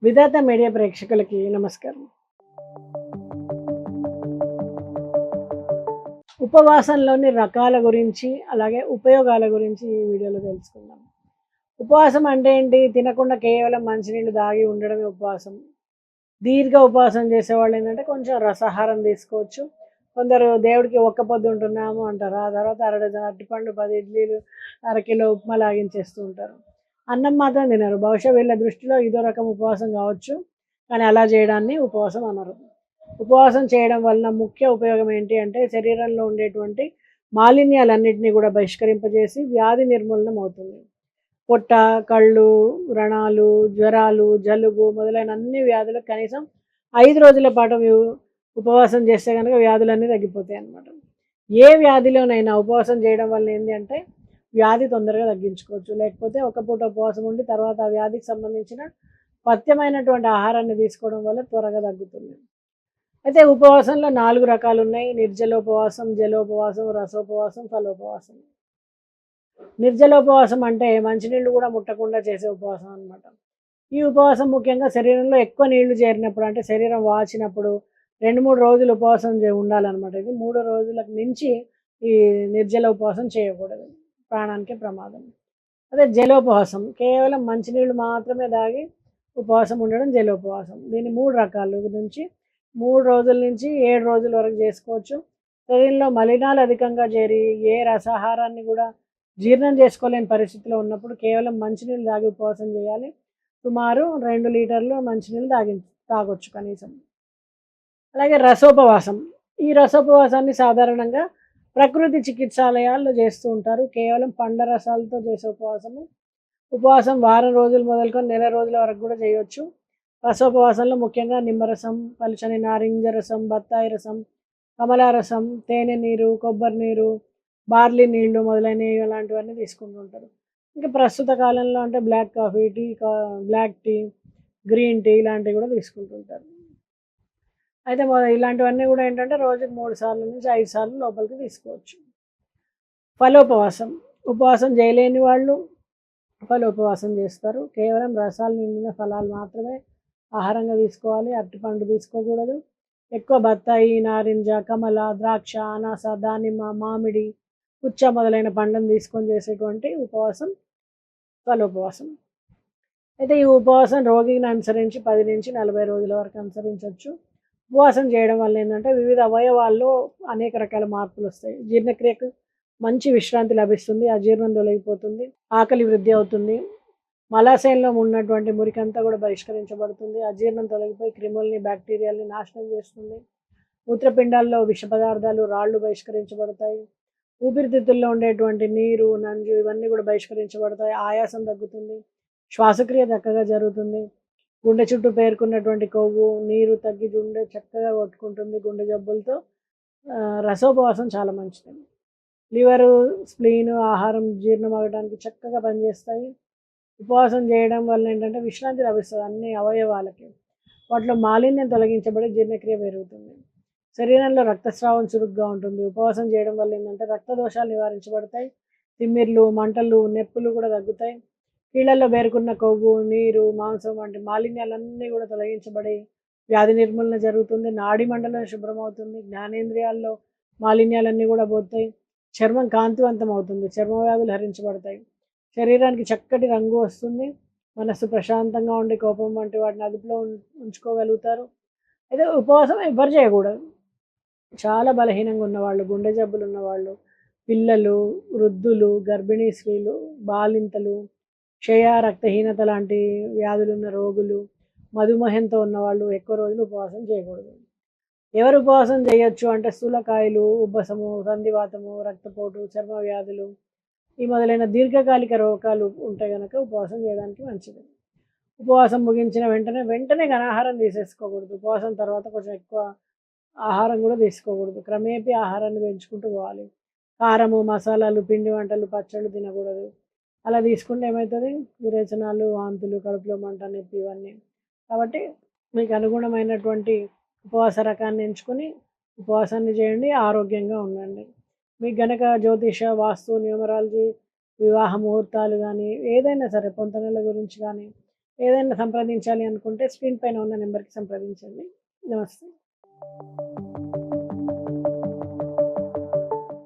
విధాత media ప్రేక్షకులకి నమస్కారం. ఉపవాసంలోని రకాల గురించి, అలాగే ఉపయోగాల గురించి ఈ వీడియోలో తెలుసుకుందాం. ఉపవాసం అంటే ఏంటి? తినకుండా కేవలం మంచినీళ్ళు తాగి ఉండడమే ఉపవాసం. దీర్ఘ ఉపవాసం చేసేవాళ్ళు ఏంటంటే కొంచెం రసాహారం తీసుకోవచ్చు. కొందరు దేవుడికి ఒక్క పొద్దు ఉంటున్నాము అంటారు. ఆ తర్వాత అర డజన్ అరటిపండు, 10 ఇడ్లీలు, అరకిలో ఉప్మా లాగించేస్తూ ఉంటారు. అన్నం మాత్రం తినరు. బహుశా వీళ్ళ దృష్టిలో ఇదో రకం ఉపవాసం కావచ్చు. కానీ అలా చేయడాన్ని ఉపవాసం అనరు. ఉపవాసం చేయడం వలన ముఖ్య ఉపయోగం ఏంటి అంటే శరీరంలో ఉండేటువంటి మాలిన్యాలన్నిటినీ కూడా బహిష్కరింపజేసి వ్యాధి నిర్మూలనం అవుతుంది. పొట్ట, కళ్ళు, వ్రణాలు, జ్వరాలు, జలుబు మొదలైన అన్ని వ్యాధులకు కనీసం 5 రోజుల పాటు ఉపవాసం చేస్తే గనుక వ్యాధులన్నీ తగ్గిపోతాయి అన్నమాట. ఏ వ్యాధిలోనైనా ఉపవాసం చేయడం వల్ల ఏంది అంటే వ్యాధి తొందరగా తగ్గించుకోవచ్చు. లేకపోతే ఒక పూట ఉపవాసం ఉండి తర్వాత ఆ వ్యాధికి సంబంధించిన పథ్యమైనటువంటి ఆహారాన్ని తీసుకోవడం వల్ల త్వరగా తగ్గుతుంది. అయితే ఉపవాసంలో 4 రకాలున్నాయి. నిర్జలోపవాసం, జలోపవాసం, రసోపవాసం, ఫలోపవాసం. నిర్జలోపవాసం అంటే మంచినీళ్ళు కూడా ముట్టకుండా చేసే ఉపవాసం అనమాట. ఈ ఉపవాసం ముఖ్యంగా శరీరంలో ఎక్కువ నీళ్లు చేరినప్పుడు అంటే శరీరం వాచినప్పుడు 2, 3 రోజులు ఉపవాసం ఉండాలన్నమాట. ఇది 3 రోజులకు మించి ఈ నిర్జల ఉపవాసం చేయకూడదు. ప్రాణానికే ప్రమాదం. అదే జలోపవాసం కేవలం మంచినీళ్ళు మాత్రమే తాగి ఉపవాసం ఉండడం జలోపవాసం. దీన్ని 3 రకాలు నుంచి 3 రోజుల నుంచి 7 రోజుల వరకు చేసుకోవచ్చు. శరీరంలో మలినాలు అధికంగా చేరి ఏ రసాహారాన్ని కూడా జీర్ణం చేసుకోలేని పరిస్థితిలో ఉన్నప్పుడు కేవలం మంచినీళ్ళు తాగి ఉపవాసం చేయాలి. సుమారు 2 లీటర్లు మంచినీళ్ళు తాగొచ్చు కనీసం. అలాగే రసోపవాసం. ఈ రసోపవాసాన్ని సాధారణంగా ప్రకృతి చికిత్సాలయాల్లో చేస్తూ ఉంటారు. కేవలం పండ్ల రసాలతో చేసే ఉపవాసము. ఉపవాసం వారం రోజులు మొదలుకొని నెల రోజుల వరకు కూడా చేయొచ్చు. రసోపవాసంలో ముఖ్యంగా నిమ్మరసం, పలుచని నారింజ రసం, బత్తాయి రసం, కమలా రసం, తేనె నీరు, కొబ్బరి నీరు, బార్లీ నీళ్లు మొదలైనవి ఇలాంటివన్నీ తీసుకుంటూ ఉంటారు. ఇంకా ప్రస్తుత కాలంలో అంటే black coffee, black tea, green tea ఇలాంటివి కూడా తీసుకుంటుంటారు. అయితే ఇలాంటివన్నీ కూడా ఏంటంటే రోజుకి 3 సార్లు నుంచి 5 సార్లు లోపలికి తీసుకోవచ్చు. ఫలోపవాసం. ఉపవాసం చేయలేని వాళ్ళు ఫలోపవాసం చేస్తారు. కేవలం రసాలు నిండిన ఫలాలు మాత్రమే ఆహారంగా తీసుకోవాలి. అరటిపండు తీసుకోకూడదు. ఎక్కువ బత్తాయి, నారింజ, కమల, ద్రాక్ష, అనాస, దానిమ్మ, మామిడి, పుచ్చ మొదలైన పండ్లను తీసుకొని చేసేటువంటి ఉపవాసం ఫలోపవాసం. అయితే ఈ ఉపవాసం రోగిని అనుసరించి 10 నుంచి 40 రోజుల వరకు అనుసరించవచ్చు. ఉపవాసం చేయడం వల్ల ఏంటంటే వివిధ అవయవాల్లో అనేక రకాల మార్పులు వస్తాయి. జీర్ణక్రియకు మంచి విశ్రాంతి లభిస్తుంది. అజీర్ణం తొలగిపోతుంది. ఆకలి వృద్ధి అవుతుంది. మలాశయంలో ఉన్నటువంటి మురికంతా కూడా బహిష్కరించబడుతుంది. అజీర్ణం తొలగిపోయి క్రిముల్ని, బ్యాక్టీరియాల్ని నాశనం చేస్తుంది. మూత్రపిండాల్లో విష పదార్థాలు, రాళ్ళు బహిష్కరించబడతాయి. ఊపిరితిత్తుల్లో ఉండేటువంటి నీరు, నంజు ఇవన్నీ కూడా బహిష్కరించబడతాయి. ఆయాసం తగ్గుతుంది. శ్వాసక్రియ చక్కగా జరుగుతుంది. గుండె చుట్టూ పేరుకున్నటువంటి కొవ్వు, నీరు తగ్గి గుండె చక్కగా కొట్టుకుంటుంది. గుండె జబ్బులతో రసోపవాసం చాలా మంచిది. లివరు, స్ప్లీను ఆహారం జీర్ణం అవ్వడానికి చక్కగా పనిచేస్తాయి. ఉపవాసం చేయడం వల్ల ఏంటంటే విశ్రాంతి లభిస్తుంది అన్ని అవయవాలకి. వాటిలో మాలిన్యం తొలగించబడి జీర్ణక్రియ పెరుగుతుంది. శరీరంలో రక్తస్రావం చురుగ్గా ఉంటుంది. ఉపవాసం చేయడం వల్ల ఏంటంటే రక్త దోషాలు నివారించబడతాయి. తిమ్మిర్లు, మంటలు, నొప్పులు కూడా తగ్గుతాయి. కీళ్ళల్లో పేరుకున్న కొవ్వు, నీరు, మాంసం వంటి మాలిన్యాలన్నీ కూడా తొలగించబడి వ్యాధి నిర్మూలన జరుగుతుంది. నాడీ మండలం శుభ్రమవుతుంది. జ్ఞానేంద్రియాల్లో మాలిన్యాలన్నీ కూడా పోతాయి. చర్మం కాంతివంతం అవుతుంది. చర్మ వ్యాధులు హరించబడతాయి. శరీరానికి చక్కటి రంగు వస్తుంది. మనస్సు ప్రశాంతంగా ఉండి కోపం వంటి వాటిని అదుపులో ఉంచుకోగలుగుతారు. అయితే ఉపవాసం ఎవ్వరు చేయకూడదు. చాలా బలహీనంగా ఉన్నవాళ్ళు, గుండె జబ్బులు ఉన్నవాళ్ళు, పిల్లలు, వృద్ధులు, గర్భిణీ స్త్రీలు, బాలింతలు, క్షయ, రక్తహీనత లాంటి వ్యాధులున్న రోగులు, మధుమేహంతో ఉన్నవాళ్ళు ఎక్కువ రోజులు ఉపవాసం చేయకూడదు. ఎవరు ఉపవాసం చేయొచ్చు అంటే స్థూలకాయలు, ఉబ్బసము, సంధివాతము, రక్తపోటు, చర్మ వ్యాధులు ఈ మొదలైన దీర్ఘకాలిక రోగాలు ఉంటే గనక ఉపవాసం చేయడానికి మంచిది. ఉపవాసం ముగించిన వెంటనే ఘనాహారం తీసేసుకోకూడదు. ఉపవాసం తర్వాత కొంచెం ఎక్కువ ఆహారం కూడా తీసుకోకూడదు. క్రమేపీ ఆహారాన్ని పెంచుకుంటూ పోవాలి. కారము, మసాలాలు, పిండి వంటలు, పచ్చళ్ళు తినకూడదు. అలా తీసుకుంటే ఏమవుతుంది? విరేచనాలు, వాంతులు, కడుపులో మంట, నొప్పి ఇవన్నీ. కాబట్టి మీకు అనుగుణమైనటువంటి ఉపవాస రకాన్ని ఎంచుకొని ఉపవాసాన్ని చేయండి. ఆరోగ్యంగా ఉండండి. మీకు గనక జ్యోతిష, వాస్తు, న్యూమరాలజీ, వివాహ ముహూర్తాలు కానీ ఏదైనా సరే పొంతనల గురించి కానీ ఏదైనా సంప్రదించాలి అనుకుంటే స్క్రీన్ పైన ఉన్న నెంబర్కి సంప్రదించండి. నమస్తే.